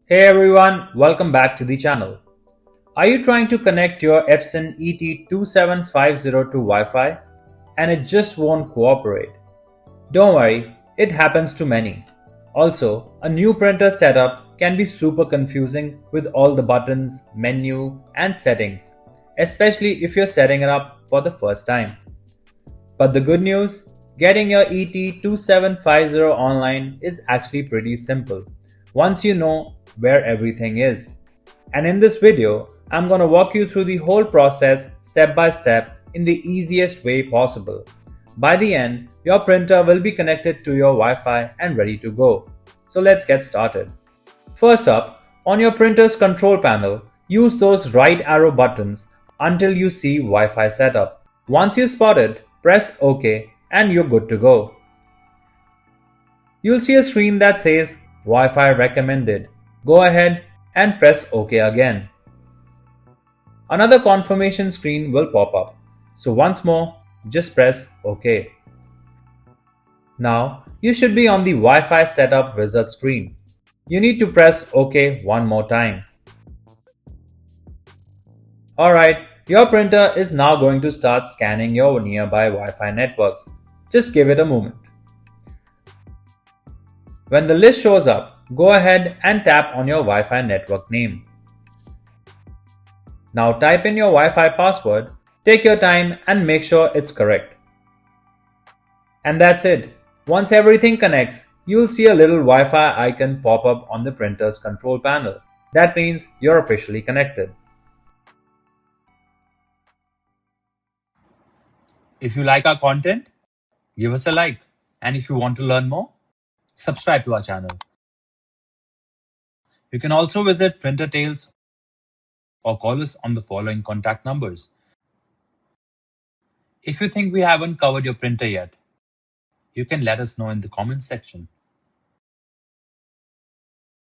Hey everyone, welcome back to the channel. Are you trying to connect your Epson ET-2750 to Wi-Fi and it just won't cooperate? Don't worry, it happens to many. Also, a new printer setup can be super confusing with all the buttons, menu, and settings, especially if you're setting it up for the first time. But the good news, getting your ET-2750 online is actually pretty simple once you know where everything is. And in this video, I'm going to walk you through the whole process step by step in the easiest way possible. By the end, your printer will be connected to your Wi-Fi and ready to go. So let's get started. First up, on your printer's control panel, use those right arrow buttons until you see Wi-Fi setup. Once you spot it, press OK and you're good to go. You'll see a screen that says Wi-Fi recommended. Go ahead and press OK again. Another confirmation screen will pop up. So once more, just press OK. Now, you should be on the Wi-Fi setup wizard screen. You need to press OK one more time. Alright, your printer is now going to start scanning your nearby Wi-Fi networks. Just give it a moment. When the list shows up, go ahead and tap on your Wi-Fi network name. Now type in your Wi-Fi password, take your time and make sure it's correct. And that's it. Once everything connects, you'll see a little Wi-Fi icon pop up on the printer's control panel. That means you're officially connected. If you like our content, give us a like. And if you want to learn more, subscribe to our channel. You can also visit Printer Tales or call us on the following contact numbers. If you think we haven't covered your printer yet, you can let us know in the comments section.